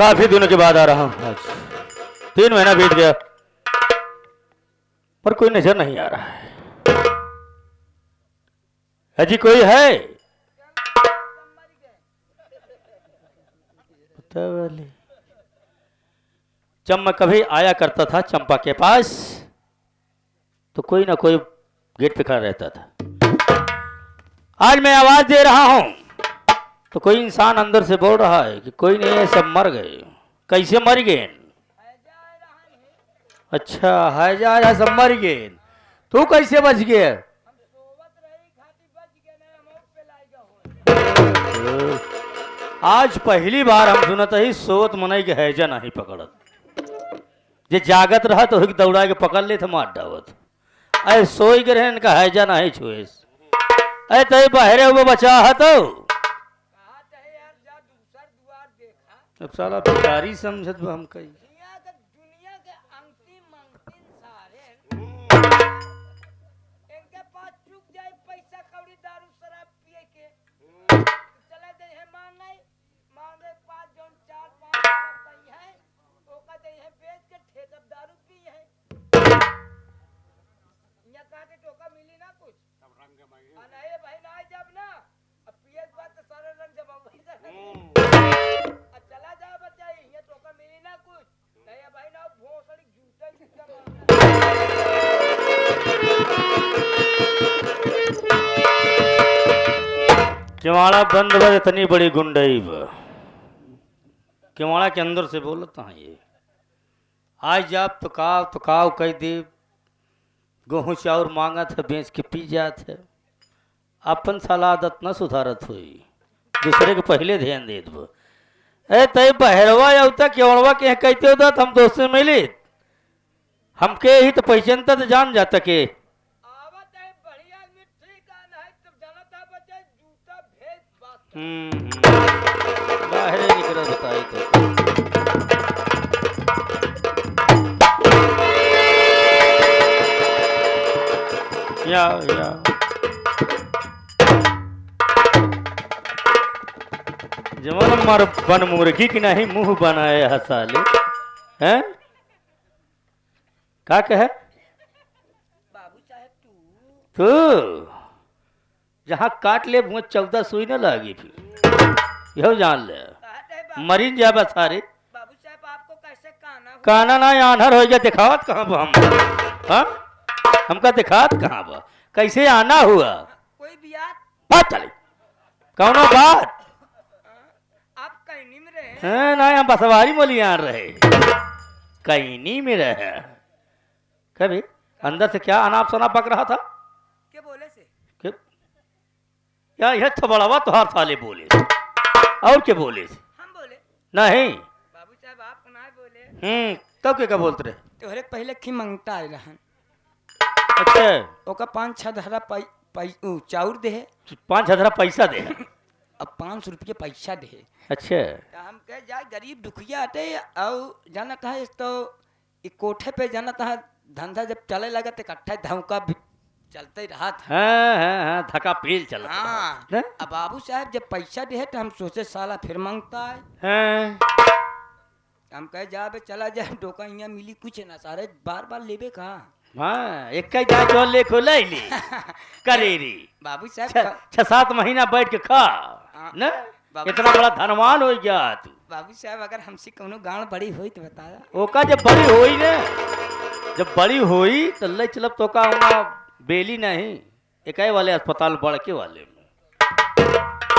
काफी दिनों के बाद आ रहा हूँ आज। 3 महीना बीत गया पर कोई नजर नहीं आ रहा है। अजी कोई है? जब मैं कभी आया करता था चंपा के पास तो कोई ना कोई गेट पे खड़ा रहता था। आज मैं आवाज दे रहा हूं तो कोई इंसान अंदर से बोल रहा है कि कोई नहीं है, सब मर गए। कैसे मर गए? अच्छा है जा सब मर गए, तू कैसे बच गया? आज पहली बार हम सुनत ही सोत मनई के हैजा नहीं पकड़त। जे जागत रहा तो दौड़ा के पकड़ ले तो मार डावत। अरे सोई के रहे इनका हैजा नहीं छुए। अरे तय बहरे हुए बचा है तो अब साला भिखारी समझत हम कई। किवाड़ा बंद बा, इतनी बड़ी गुंडई बा। किवाड़ा के अंदर से बोलता है ये आज जाप तो काव कह दे। गेहूँ चाउर मांगत है, बेच के पी जात है। अपन साला आदत न सुधारत हुई, दूसरे के पहले ध्यान दे दो। अरे तय बहरवा अवता केवड़वा के कहते होता हम दोस्त से मिले हमके ही तो पहचानता तो जान जाता के बाहर निकल बताई तो या जमान मार बन मुर्गी की नहीं मुंह बनाए हसाले हैं। का कहे बाबू साहब तू जहाँ काट ले मुँह 14 सुई न लगी फिर यह जान ले मरीन जा बस सारे। बाबू साहब आपको कैसे काना ना आनहर हो गया दिखावत कहाँ बा हम? हाँ हमका दिखावत कहाँ बा? कैसे आना हुआ? कोई बियाह बात चले कौनो बात आप कहनी में रहे ना हम बसवारी मोलियान रहे कैनी में रहे। कभी अंदर से क्या अनाप शनाप पक रहा था? के बोले से या यह तो बड़ावा तुहार साले बोले और क्या बोले? हम बोले नहीं बाबू साहब आप ना बोले तब क्या बोलते रहे? तोहरे पहले खी मंगता आए रहन। अच्छा ओका 5-6 धरा चाउर दे 5,000 पैसा दे। अब 500 रुपये पैसा दे। अच्छा तो हम कह जाए गरीब दुखिया आते और जाना था तो कोठे पे जाना था धंधा जब चले लगा तो इकट्ठा धमका भी चलते ही रहा था। हाँ धक्का पेल चला। हाँ अब बाबू साहब जब पैसा दे तो हम सोचे साला फिर मांगता है। हाँ हम कहे जा बे चला जाए डोका यहाँ मिली कुछ ना सारे बार बार लेबे कहा। हाँ एक जो ले खो ले करे रे बाबू साहब 6-7 महीना बैठ के खा न इतना बड़ा धनवान हो गया तू। बाबू साहब अगर हमसे कोनो गांव बड़ी हुई तो बताया। ओका जब बड़ी हुई ना जब बड़ी हुई तो ले चलब तो का बेली नहीं इकाई वाले अस्पताल बड़के वाले में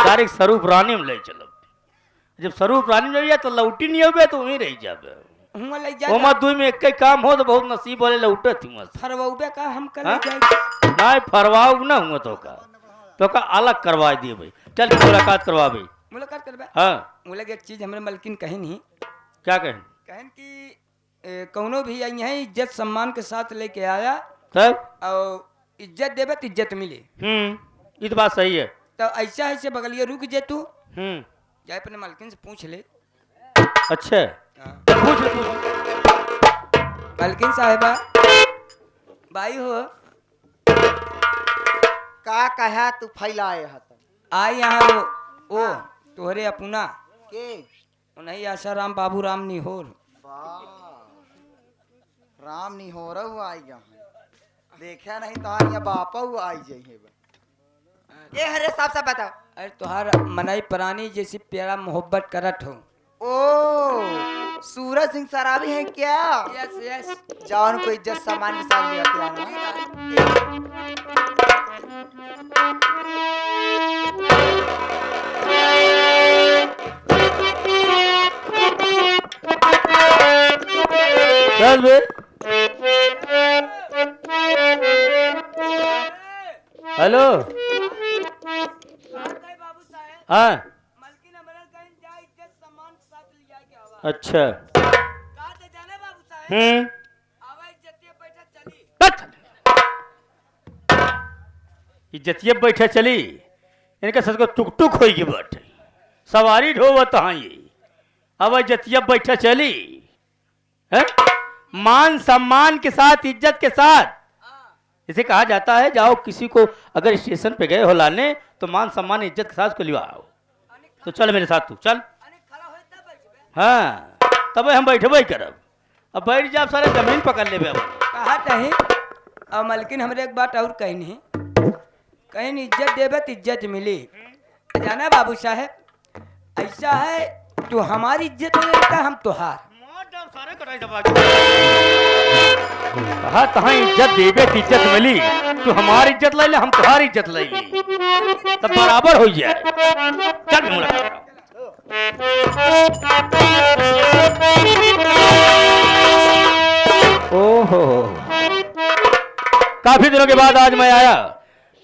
डायरेक्ट स्वरूप रानी में ले चलब। जब स्वरूप रानी में जाइए तो लौटी नहीं होबे तो वहीं रह जाबे। ओमा दुई में एक काम हो तो बहुत नसीब वाले लौटे थी मस्त फरवाऊबे का हम कर हाँ? जाए नहीं फरवाऊ ना हुआ तो का अलग करवा दिए भाई। चल मुलाकात करवा भाई। मुलाकात करबे हाँ मुझे एक चीज हमरे मलकिन कही नहीं क्या कहें कहन कि कौनो भी यहाँ इज्जत सम्मान के साथ लेके आया तब और इज्जत देवे तो इज्जत मिले। ये तो बात सही है। तो ऐसा ऐसे बगलिए रुक जे तू जाए अपने मालकिन से पूछ ले। अच्छा पूछ मालकिन साहिबा भाई हो का कहा तू फैलाए हत आई यहाँ वो तोहरे अपना के नहीं आशाराम बाबू राम निहोर। वाह, राम नहीं हो रहा आई गया देखा नहीं तो यहाँ बापा हुआ आई जाइए ए हरे साहब साहब बताओ। अरे तुहार मनई प्राणी जैसी प्यारा मोहब्बत करत हो। ओ सूरज सिंह सराबी हैं क्या? Yes yes. जाओ उनको इज्जत सम्मान के साथ लेके आना। चल बे। हेलो। हाँ अच्छा। इज्जतिया बैठे चली इनका सच को टुक टुक होगी बट सवारी ढोवत हाँ ये अब इज्जतिया बैठे चली है मान सम्मान के साथ इज्जत के साथ इसे कहा जाता है जाओ किसी को अगर स्टेशन पे गए हो लाने तो मान सम्मान इज्जत के साथ उसको लिवाओ। तो चल मेरे साथ तू चल। हाँ तब हम बैठबे करब अब बैठ जाओ सारे जमीन पकड़ ले अब कहा नहीं अब मलकिन हमरे एक बात और कही नहीं कहीं इज्जत देवे तो इज्जत मिली। जाना बाबू साहब ऐसा है तू हमारी इज्जत ले लेता हम तुहार कहा तहाँ इज्जत देवे तो इज्जत मिली तू हमारी इज्जत ले ले हम तुम्हारी इज्जत ले तब बराबर हो जाए। चल मुलाकात ओहो काफी दिनों के बाद आज मैं आया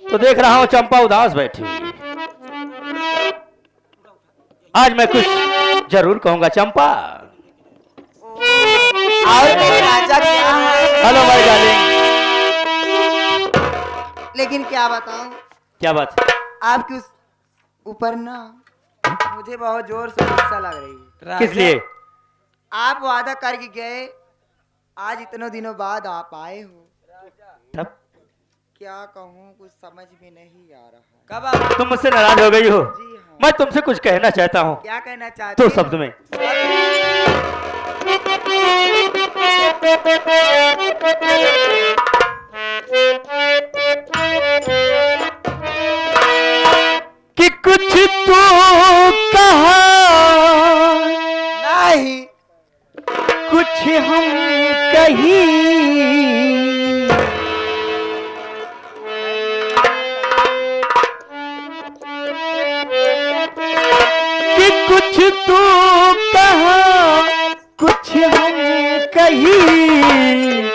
तो देख रहा हूँ चंपा उदास बैठी हुई। आज मैं कुछ जरूर कहूंगा चंपा। और मेरे राजा क्या है? Hello my darling. लेकिन क्या बताऊं क्या बात? आपके उस ऊपर ना मुझे बहुत जोर से गुस्सा लग रही है। किस लिए? आप वादा करके गए आज इतनों दिनों बाद आप आए हो। तब क्या कहूँ कुछ समझ में नहीं आ रहा। कब आप तुम मुझसे नाराज हो गई हो? जी हाँ। मैं तुमसे कुछ कहना चाहता हूँ। क्या कहना चाहते दो हैं? शब्द में। कि कुछ तो कहा नहीं कुछ हम कहीं कि कुछ तो कहा कुछ हम कहीं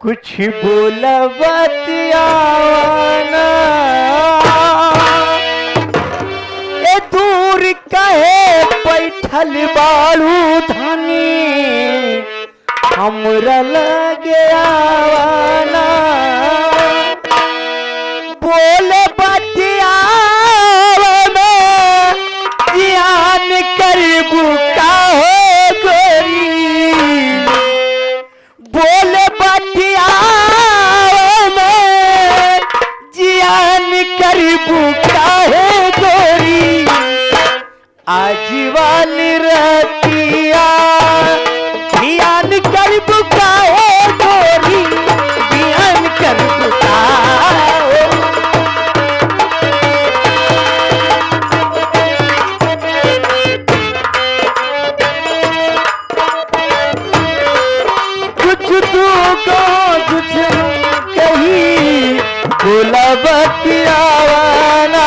कुछ बोला बात आना ए दूर कहे बैठल बाड़ू धनी हमरा लगे आवाना बोले बतिया जियान करबू का हो गोरी बोले बतिया जियान करबू का हो गोरी आज वाली रतिया ध्यान करबू का हो गोरी ध्यान करबू का बोला बतियावाना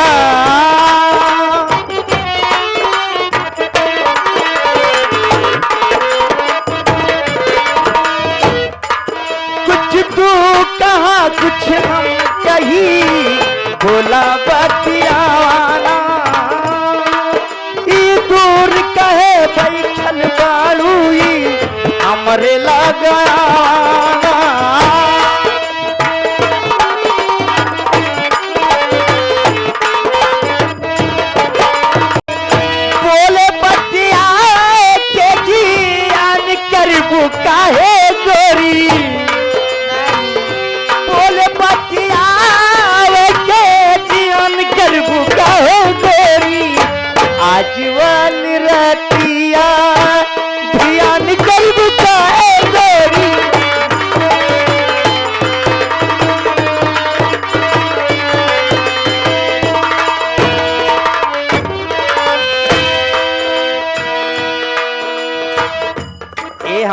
कुछ तू कहा कुछ हम कहीं बोला बतियावाना ई दूर कहे बैठल बाड़ू हमरे लगाना काहे गोरी बोले बतिया के जीवन करबू काहे गोरी आज वाली रतिया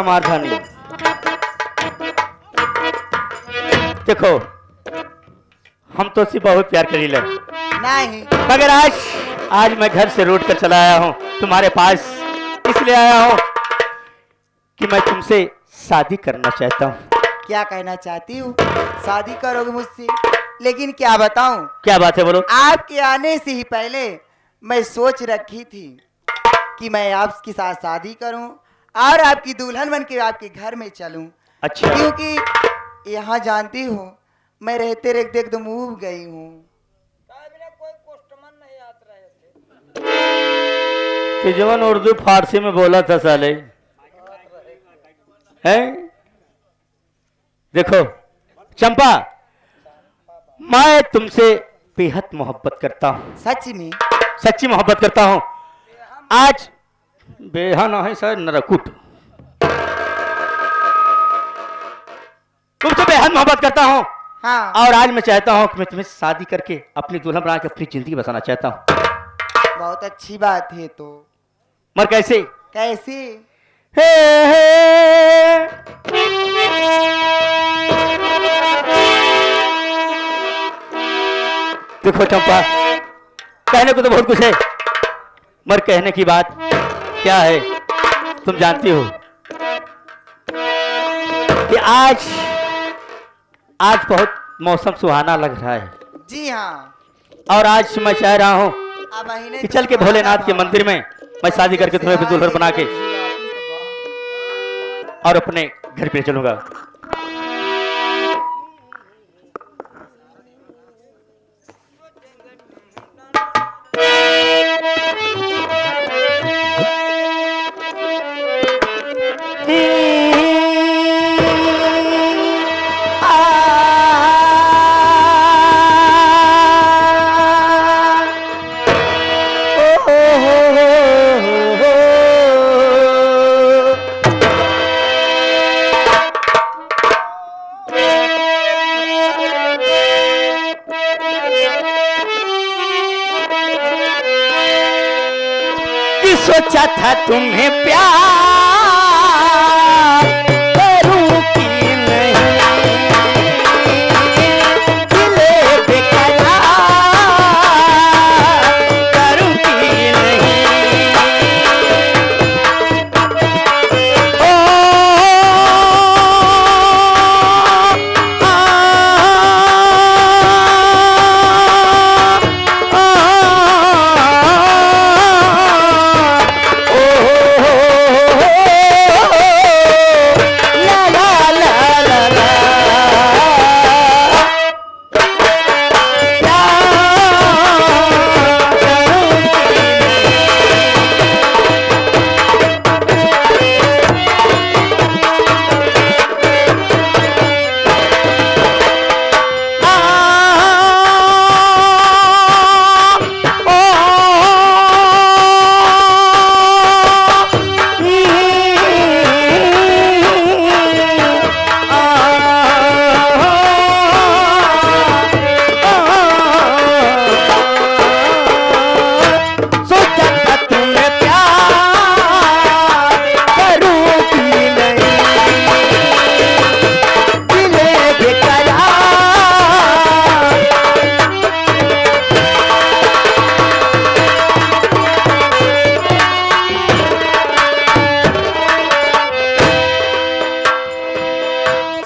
हमार धनी। देखो हम तो उससे बहुत प्यार करीले, नहीं मगर आज मैं घर से रूठ कर चला आया हूँ तुम्हारे पास, इसलिए आया हूँ कि मैं तुमसे शादी करना चाहता हूँ। क्या कहना चाहती हूँ? शादी करोगे मुझसे? लेकिन क्या बताऊं, क्या बात है, बोलो। आपके आने से ही पहले मैं सोच रखी थी कि मैं आपके साथ शादी करूं और आपकी दुल्हन बन के आपके घर में चलूं। अच्छा, क्योंकि यहाँ जानती हो मैं रहते रहते एकदम ऊब गई हूँ। कोई कस्टमर नहीं आता रहे थे। तो जवन उर्दू फारसी में बोला था साले हैं। देखो चंपा, मैं तुमसे बेहद मोहब्बत करता हूँ, सच में? सच्ची मोहब्बत करता हूँ। आज बेहा ना है सर, नरकुट। तुमसे बेहद मोहब्बत करता हूँ हाँ। और आज मैं चाहता हूँ कि मैं तुम्हें शादी करके अपनी दुल्हन बना के अपनी जिंदगी बसाना चाहता हूँ। बहुत अच्छी बात है। तो मगर कैसे? कैसे? देखो चंपा, कहने को तो बहुत कुछ है, मगर कहने की बात क्या है तुम जानती हो कि आज बहुत मौसम सुहाना लग रहा है। जी हाँ। और आज मैं चाह रहा हूँ अब महीने कि चल के भोलेनाथ के मंदिर में मैं शादी करके तुम्हें भी दुल्हन बना के और अपने घर पे चलूंगा। सोचा था तुम्हें प्यार करूं कि नहीं, दिले बेकरार करूं कि नहीं। ओ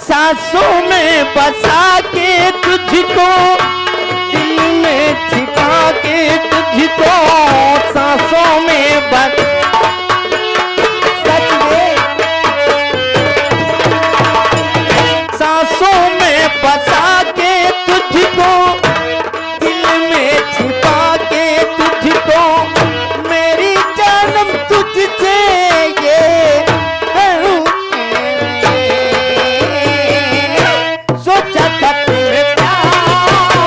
सांसों में बसा के तुझको, दिल में छिपा के तुझको, सांसों में बस सच में सांसों में बसा के तुझको, दिल में छिपा के तुझको, मेरी जन्म तुझसे ये सोचा था तुम्हें प्यार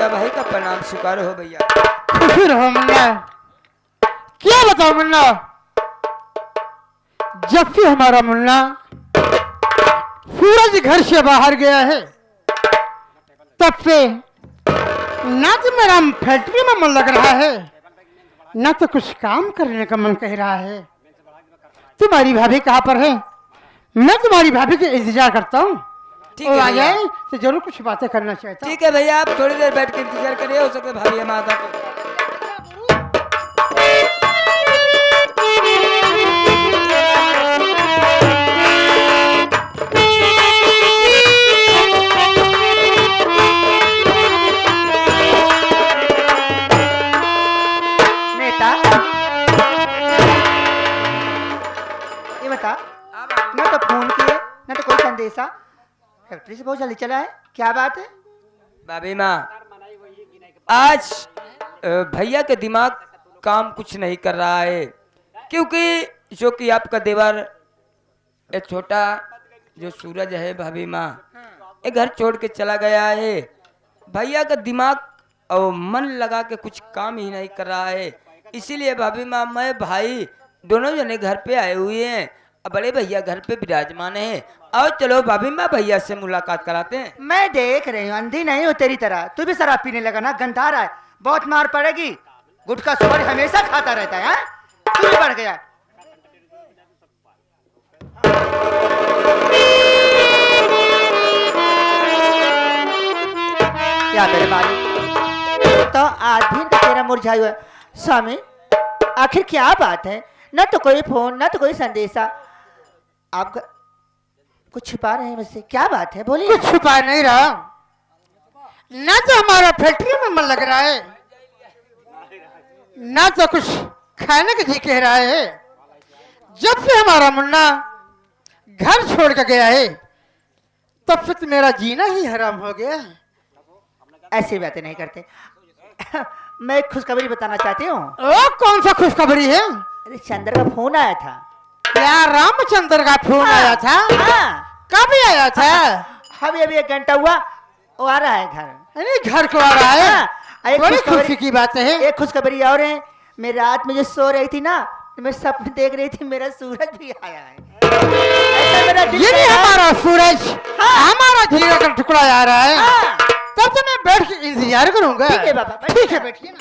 बड़ा भाई का प्रणाम स्वीकार हो भैया। खुशी रहो मुन्ना। क्या बताओ मुन्ना, जब से हमारा मुन्ना सूरज घर से बाहर गया है तब से ना तो मेरा फैक्ट्री में मन लग रहा है, ना तो कुछ काम करने का मन कह रहा है। तुम्हारी भाभी कहाँ पर है? मैं तुम्हारी भाभी का इंतजार करता हूँ, ठीक वो है आ भैया। जाए तो जरूर कुछ बातें करना चाहता हूँ। ठीक है भैया, आप थोड़ी देर बैठ के इंतजार करिए, हो सकता है भाभी हम आता तो। नेता, ये बता, ना तो फोन किए ना तो कोई संदेशा, फैक्ट्री से बहुत जल्दी चला है, क्या बात है? भाभी माँ, आज भैया के दिमाग काम कुछ नहीं कर रहा है, क्योंकि जो कि आपका देवर एक छोटा जो सूरज है भाभी माँ, ये घर छोड़ के चला गया है। भैया का दिमाग और मन लगा के कुछ काम ही नहीं कर रहा है, इसीलिए भाभी माँ मैं भाई दोनों जने घर पे आए हुए हैं। अब बड़े भैया घर पे विराजमान हैं, आओ चलो भाभी माँ भैया से मुलाकात कराते हैं। मैं देख रही हूँ, अंधी नहीं हो तेरी तरह, तू भी शराब पीने लगा ना, गंदा रहा है, बहुत मार पड़ेगी। गुटखा सुपारी हमेशा खाता रहता है, हाँ? तू भी बढ़ गया। क्या मेरे मालिक, तो आज भी तो तेरा मुरझाया हुआ है। स्वामी, आखिर क्या बात है? न तो कोई फोन न तो कोई संदेशा, आप कुछ छुपा रहे हैं मुझसे, क्या बात है? बोलिए। कुछ छुपा नहीं रहा, ना तो हमारा फैक्ट्री में मन लग रहा है, ना तो कुछ खाने का जी कह रहा है। जब से हमारा मुन्ना घर छोड़ कर गया है तब से तो मेरा जीना ही हराम हो गया है। ऐसी बातें नहीं करते। मैं एक खुशखबरी बताना चाहती हूँ। ओ, कौन सा खुशखबरी है? अरे चंद्र का फोन आया था। क्या रामचंद्र का फोन आया था? हाँ, कब आया था? अभी अभी 1 घंटा हुआ, वो आ रहा है घर। अरे घर को आ रहा है, हाँ, एक बड़ी खुशखबरी- खुशी की बात है। एक खुशखबरी और है, मैं रात में जो सो रही थी ना, तो मैं सपने देख रही थी, मेरा सूरज भी आया है। ऐसा मेरा दिल ये कह भी रहा है। हमारा सूरज, हमारा जीरो का टुकड़ा आ रहा है। हाँ। तब तो मैं बैठ के इंतजार करूंगा। ठीक है बाबा, बैठिए। ठीक है, बैठिए ना।